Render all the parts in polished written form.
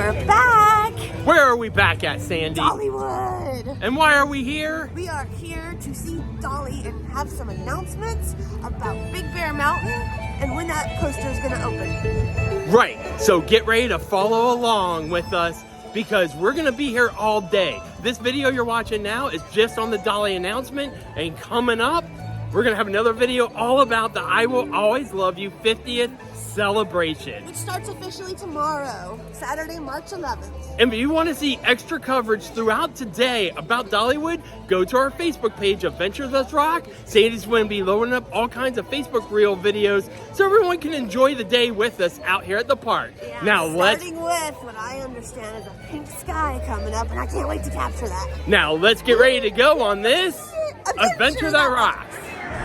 We're back! Where are we back at, Sandy? Dollywood! And why are we here? We are here to see Dolly and have some announcements about Big Bear Mountain and when that coaster is going to open. Right, so get ready to follow along with us because we're going to be here all day. This video you're watching now is just on the Dolly announcement, and coming up, we're going to have another video all about the I Will Always Love You 50th celebration. Which starts officially tomorrow, Saturday, March 11th. And if you want to see extra coverage throughout today about Dollywood, go to our Facebook page, Adventures Us Rock. Sandy's going to be loading up all kinds of Facebook Reel videos so everyone can enjoy the day with us out here at the park. Yeah, now starting with what I understand is a pink sky coming up, and I can't wait to capture that. Now let's get ready to go on this Adventure That Rocks.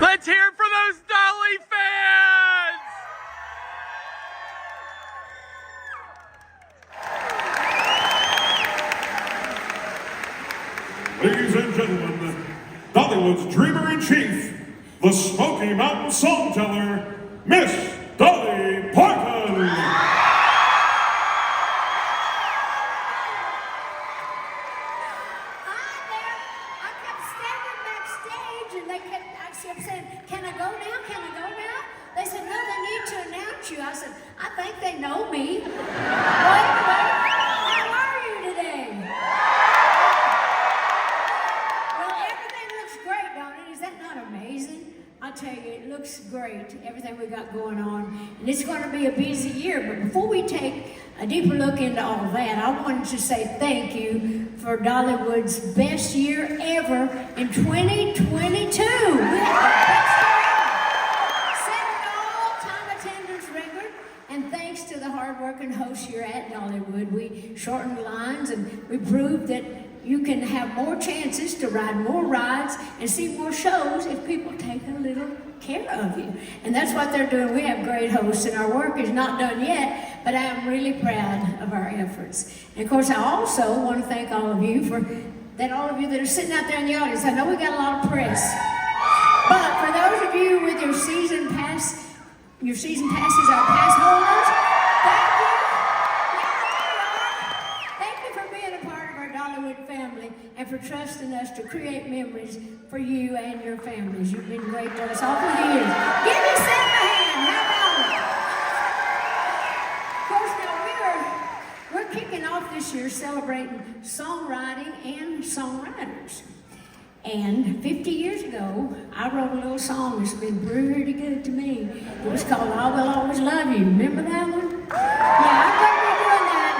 Let's hear it for those Dolly fans! Ladies and gentlemen, Dollywood's Dreamer-in-Chief, the Smoky Mountain Songteller, Miss Dolly Parton! I kept saying, can I go now? Can I go now? They said, no, they need to announce you. I said, I think they know me. Wait, how are you today? Well, everything looks great, don't it? Is that not amazing? I tell you, it looks great, everything we got going on. And it's going to be a busy year. But before we take a deeper look into all that, I wanted to say thank you for Dollywood's best year ever in 2022. We had the best year ever. Set an all-time attendance record. And thanks to the hard-working hosts here at Dollywood, we shortened lines and we proved that you can have more chances to ride more rides and see more shows if people take a little care of you. And that's what they're doing. We have great hosts, and our work is not done yet, but I am really proud of our efforts. And of course, I also want to thank all of you for that, all of you that are sitting out there in the audience. I know we got a lot of press, but for those of you with your season passes, our pass holders, thank you. Thank you for being a part of our Dollywood family and for trusting us to create memories for you and your families. You've been great to us all for years. Give yourself a hand. How about it? Of course, now we're kicking off this year celebrating songwriting and songwriters. And 50 years ago, I wrote a little song that's been pretty good to me. It was called I Will Always Love You. Remember that one? Yeah, I'm going to be doing that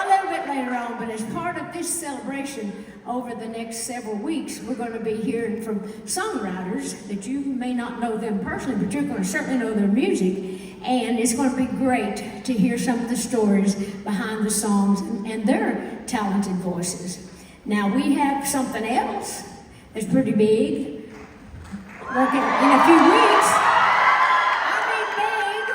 a little bit later on, but as part of this celebration over the next several weeks, we're going to be hearing from songwriters that you may not know them personally, but you're going to certainly know their music. And it's going to be great to hear some of the stories behind the songs and their talented voices. Now, we have something else that's pretty big. Working in a few weeks. I mean big,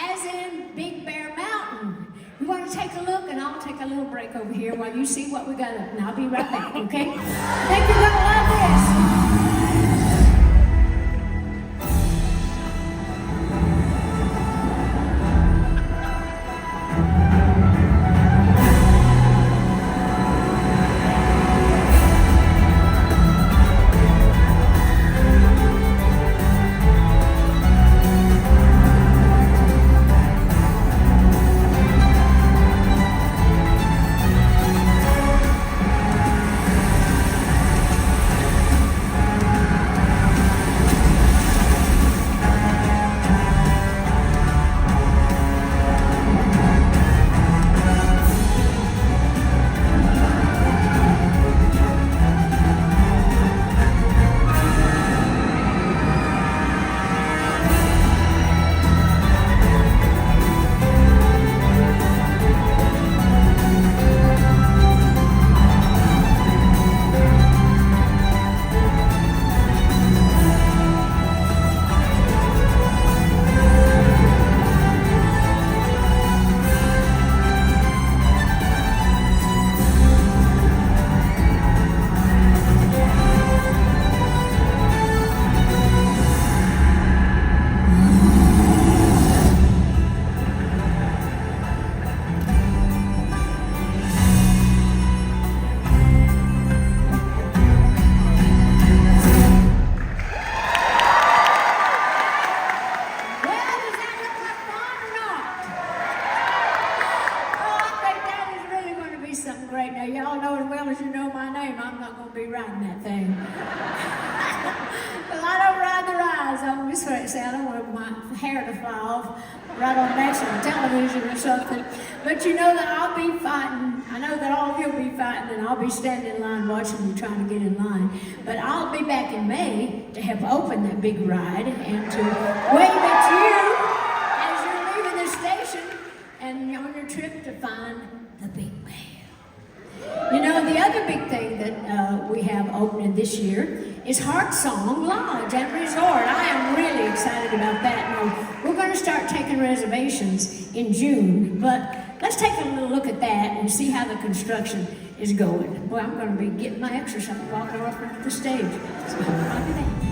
as in Big Bear Mountain. You want to take a look, and I'll take a little break over here while you see what we got up. And I'll be right back, okay? I think you're going to love this. great. Now, y'all know as well as you know my name, I'm not going to be riding that thing. Because I don't ride the rides. I'm just going to say I don't want my hair to fly off right on national television or something. But you know that I'll be fighting. I know that all of you will be fighting, and I'll be standing in line watching you trying to get in line. But I'll be back in May to help open that big ride and to wave at you as you're leaving the station and on your trip to find the big man. You know, the other big thing that we have opening this year is Heart Song Lodge and Resort. I am really excited about that. Now, we're going to start taking reservations in June, but let's take a little look at that and see how the construction is going. Well, I'm going to be getting my exercise walking off the stage. So, look at that.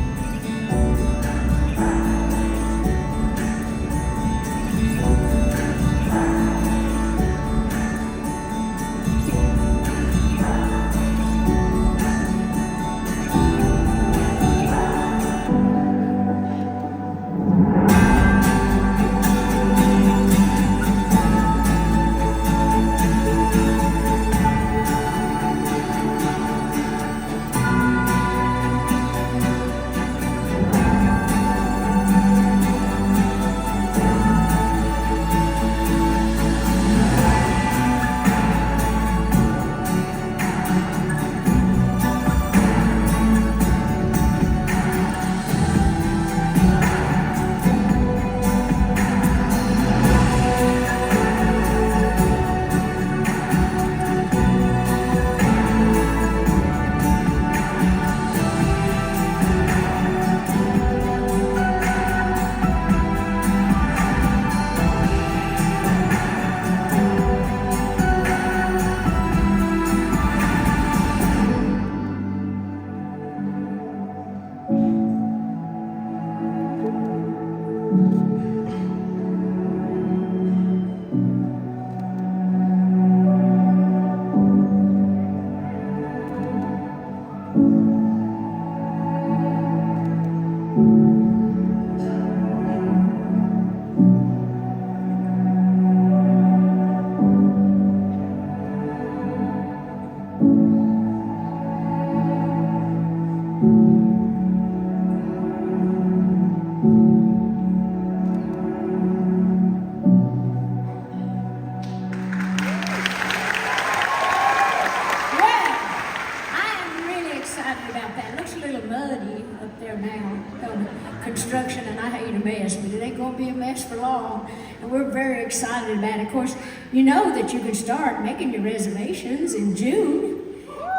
Construction, and I hate a mess, but it ain't going to be a mess for long, and we're very excited about it. Of course, you know that you can start making your reservations in June,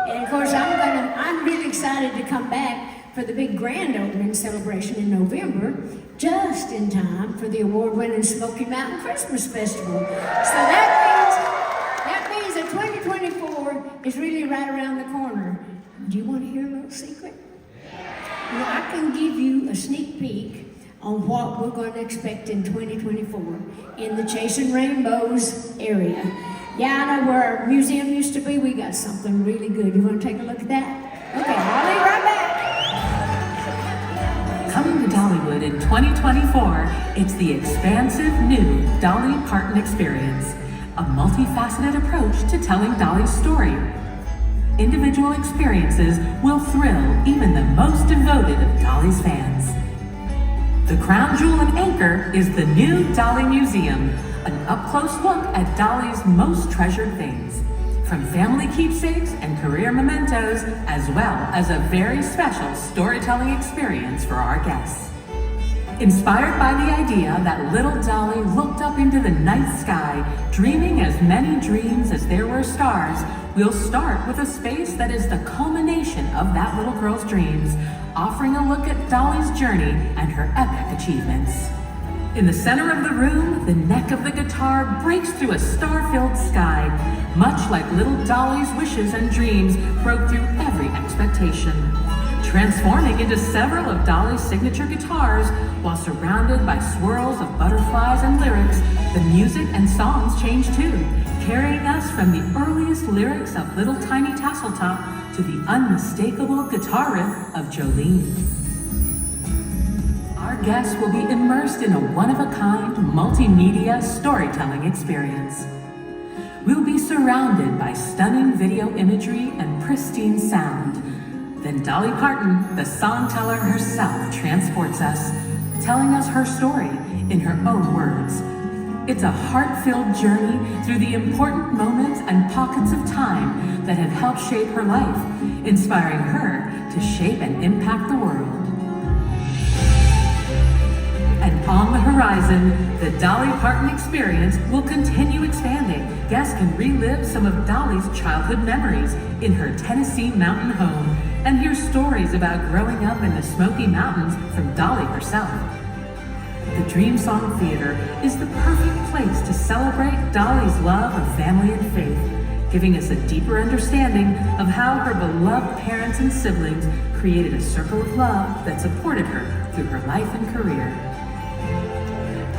and of course I'm really excited to come back for the big grand opening celebration in November, just in time for the award-winning Smoky Mountain Christmas Festival. So that means that 2024 is really right around the corner. Do you want to hear a little secret? Well, I can give you a sneak peek on what we're going to expect in 2024 in the Chasing Rainbows area. Yeah, I know where our museum used to be. We got something really good. You want to take a look at that? Okay, I'll be right back. Coming to Dollywood in 2024, it's the expansive new Dolly Parton experience, a multifaceted approach to telling Dolly's story. Individual experiences will thrill even the most devoted of Dolly's fans. The crown jewel and anchor is the new Dolly Museum, an up-close look at Dolly's most treasured things, from family keepsakes and career mementos, as well as a very special storytelling experience for our guests. Inspired by the idea that little Dolly looked up into the night sky, dreaming as many dreams as there were stars, we'll start with a space that is the culmination of that little girl's dreams, offering a look at Dolly's journey and her epic achievements. In the center of the room, the neck of the guitar breaks through a star-filled sky, much like little Dolly's wishes and dreams broke through every expectation, transforming into several of Dolly's signature guitars. While surrounded by swirls of butterflies and lyrics, the music and songs change too, carrying us from the earliest lyrics of Little Tiny Tasseltop to the unmistakable guitar riff of Jolene. Our guests will be immersed in a one-of-a-kind multimedia storytelling experience. we'll be surrounded by stunning video imagery and pristine sound. Then Dolly Parton, the song teller herself, transports us, telling us her story in her own words. It's a heart-filled journey through the important moments and pockets of time that have helped shape her life, inspiring her to shape and impact the world. And on the horizon, the Dolly Parton experience will continue expanding. Guests can relive some of Dolly's childhood memories in her Tennessee mountain home and hear stories about growing up in the Smoky Mountains from Dolly herself. The Dream Song Theater is the perfect place to celebrate Dolly's love of family and faith, giving us a deeper understanding of how her beloved parents and siblings created a circle of love that supported her through her life and career.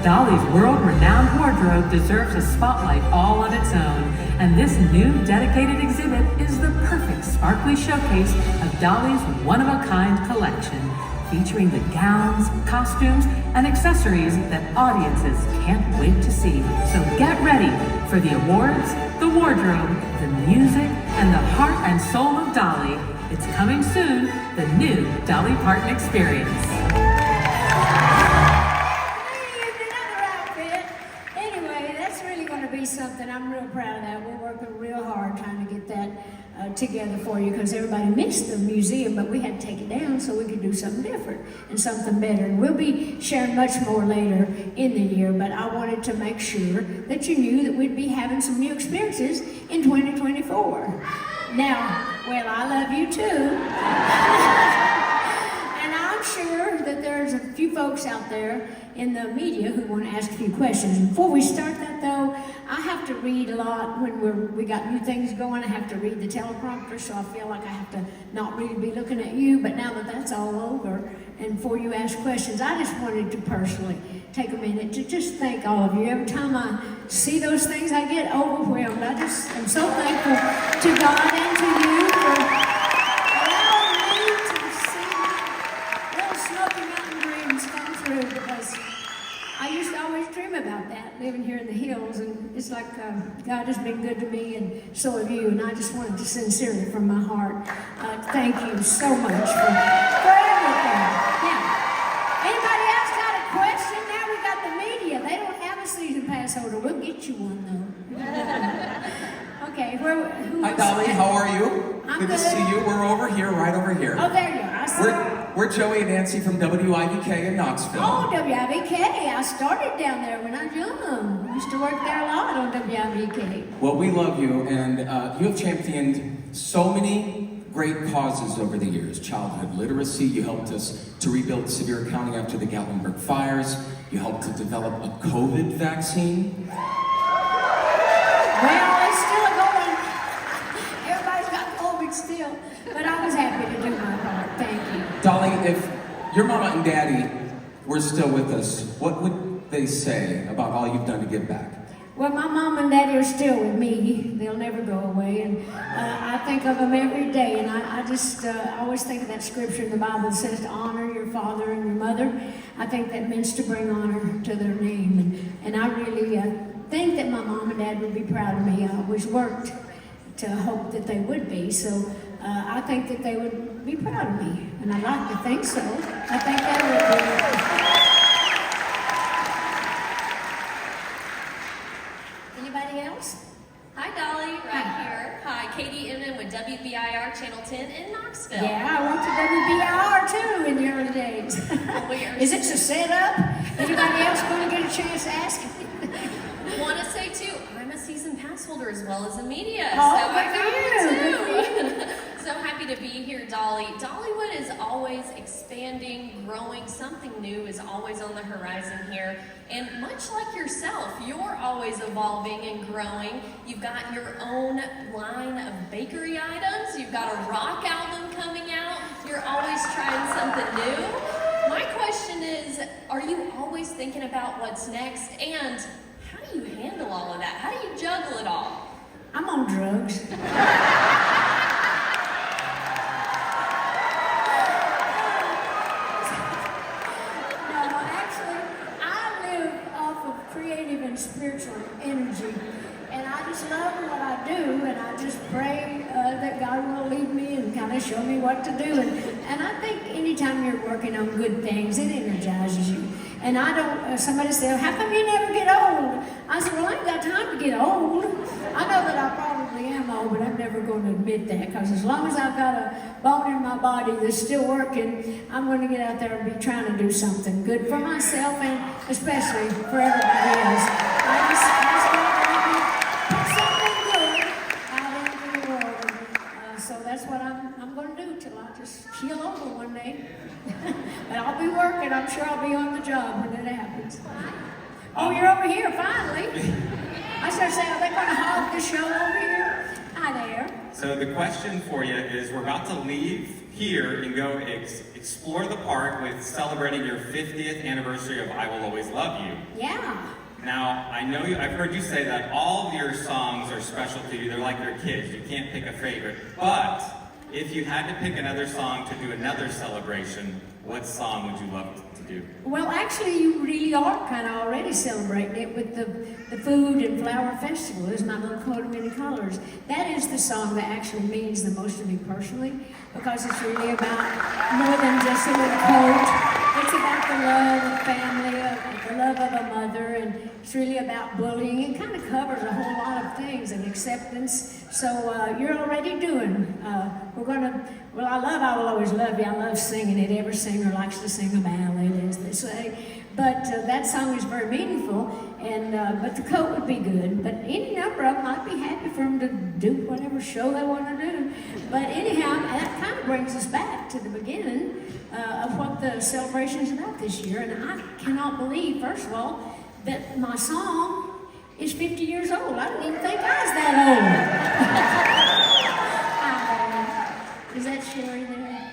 Dolly's world-renowned wardrobe deserves a spotlight all on its own, and this new dedicated exhibit is the perfect sparkly showcase of Dolly's one-of-a-kind collection, featuring the gowns, costumes, and accessories that audiences can't wait to see. So get ready for the awards, the wardrobe, the music, and the heart and soul of Dolly. It's coming soon, the new Dolly Parton experience. Something I'm real proud of that. We're working real hard trying to get that together for you because everybody missed the museum, but we had to take it down so we could do something different and something better. And we'll be sharing much more later in the year, but I wanted to make sure that you knew that we'd be having some new experiences in 2024. Now, well, I love you too. And I'm sure that there's a few folks out there in the media who want to ask a few questions. Before we start that though, I have to read a lot when we got new things going. I have to read the teleprompter, so I feel like I have to not really be looking at you. But now that that's all over, and before you ask questions, I just wanted to personally take a minute to just thank all of you. Every time I see those things, I get overwhelmed. I just am so thankful to God and to you for allowing me to see little Smoky Mountain dreams come true, because I used to always dream about that, living here in the hills, and it's like God has been good to me, and so have you, and I just wanted to sincerely, from my heart, thank you so much for everything. Now, anybody else got a question? Now we got the media. They don't have a season pass holder. We'll get you one, though. Okay, Hi, Dolly, how are you? I'm good good. to see you. We're over here, right over here. Oh, there you are. I saw. We're Joey and Nancy from WIVK in Knoxville. Oh, WIVK. I started down there when I was young. I used to work there a lot on WIVK. Well, we love you, and you have championed so many great causes over the years. Childhood literacy, you helped us to rebuild Sevier County after the Gatlinburg fires. You helped to develop a COVID vaccine. Well, it's still going. Everybody's got COVID still, but I was happy to do my part. Thank you. Dolly, if your mama and daddy were still with us, what would they say about all you've done to give back? Well, my mom and daddy are still with me. They'll never go away, and I think of them every day. And I just always think of that scripture in the Bible that says to honor your father and your mother. I think that means to bring honor to their name, and I really think that my mom and dad would be proud of me. I always worked to hope that they would be. So I think that they would be proud of me, and I'd like to think so. I think they would be. Anybody else? Hi, Dolly, right here. Hi, Katie Inman with WBIR Channel 10 in Knoxville. Yeah, I went to WBIR too in the early days. Is it a setup? Anybody else going to get a chance to ask? Want to say too, I'm a season pass holder as well as a media, Oh, so I good got one too. So happy to be here, Dolly. Dollywood is always expanding, growing. Something new is always on the horizon here. And much like yourself, you're always evolving and growing. You've got your own line of bakery items. You've got a rock album coming out. You're always trying something new. My question is, are you always thinking about what's next? And how do you handle all of that? How do you juggle it all? I'm on drugs. Spiritual energy, and I just love what I do, and I just pray that God will lead me and kind of show me what to do. And I think anytime you're working on good things, it energizes you. And I don't, somebody said, how come you never get old? I said, well, I ain't got time to get old. I know that I probably am old, but I'm never going to admit that, because as long as I've got a bone in my body that's still working, I'm going to get out there and be trying to do something good for myself and especially for everybody else. I just want to put something good out into the world. So that's what I'm going to do till I just keel over one day. But I'll be working. I'm sure I'll be on the job when it happens. Oh, you're over here, finally. I started saying, are they going to hog the show over here? Hi there. So the question for you is, we're about to leave here and go explore the park with celebrating your 50th anniversary of I Will Always Love You. Yeah. Now, I know I've heard you say that all of your songs are special to you. They're like your kids. You can't pick a favorite. But if you had to pick another song to do another celebration, what song would you love to do? Well, actually, you really are kind of already celebrating it with the Food and Flower Festival. Is My Little Coat of Many Colors. That is the song that actually means the most to me personally, because it's really about more than just a little coat. It's about the love of family, the love of a mother, and it's really about bullying. It kind of covers a whole lot of things, and acceptance. So you're already doing. Well, I Will Always Love You. I love singing it. Every singer likes to sing a ballad, as they say. But that song is very meaningful, and but the coat would be good. But any number of them, I'd be happy for them to do whatever show they want to do. But anyhow, that kind of brings us back to the beginning of what the celebration is about this year. And I cannot believe, first of all, that my song is 50 years old. I didn't even think I was that old. Is that Sherry there?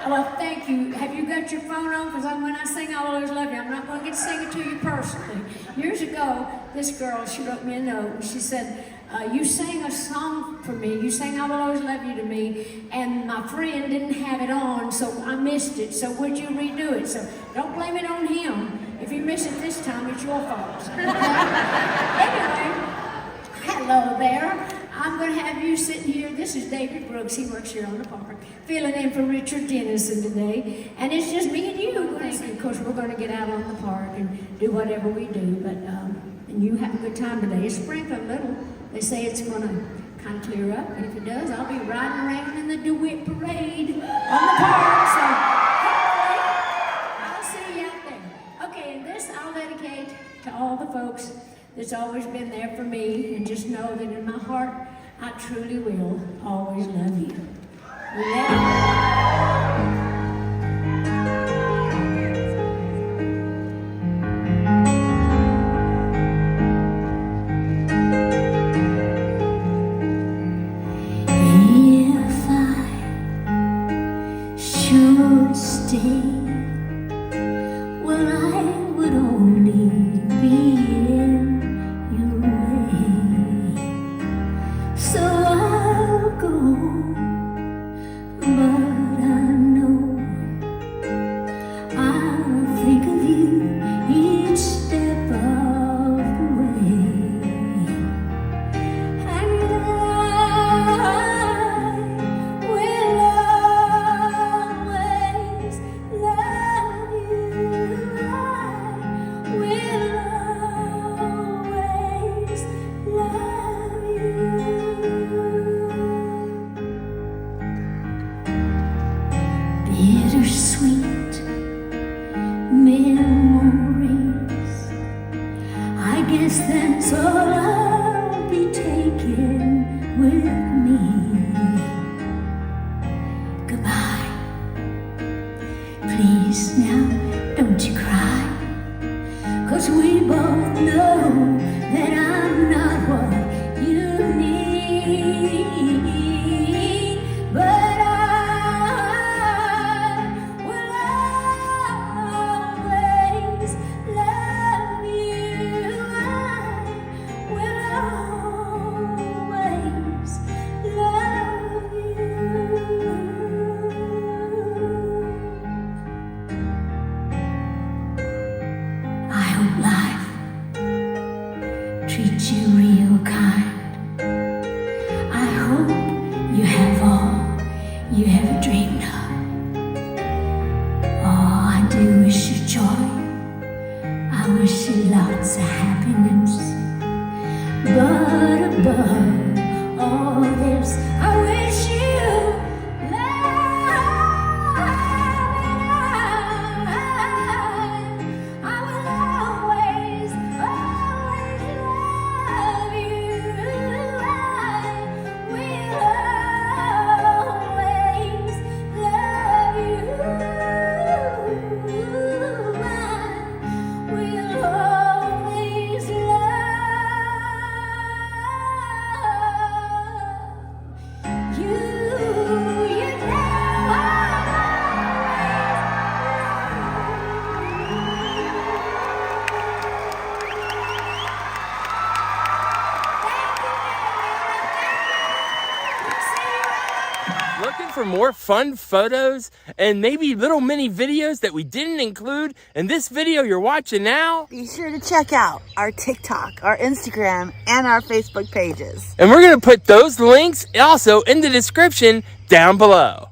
Well, thank you. Have you got your phone on? Because when I sing I Will Always Love You, I'm not going to get to sing it to you personally. Years ago, this girl, she wrote me a note, and she said, you sang a song for me. You sang I Will Always Love You to me, and my friend didn't have it on, so I missed it. So would you redo it? So don't blame it on him. If you miss it this time, it's your fault. Anyway, hello there. I'm going to have you sitting here. This is David Brooks. He works here on the park. Filling in for Richard Dennison today. And it's just me and you. Of course, we're going to get out on the park and do whatever we do. But and you have a good time today. It's sprinkled a little. They say it's going to kind of clear up. And if it does, I'll be riding around in the DeWitt Parade on the park. So hopefully, I'll see you out there. Okay, and this I'll dedicate to all the folks that's always been there for me, and just know that in my heart, I truly will always love you. If I should stay, well, I would only be But all this I wish you love, and I will always, always love you. I will always love you. I will always love you. You Looking for more fun photos and maybe little mini videos that we didn't include in this video you're watching now? Be sure to check out our TikTok, our Instagram, and our Facebook pages. And we're going to put those links also in the description down below.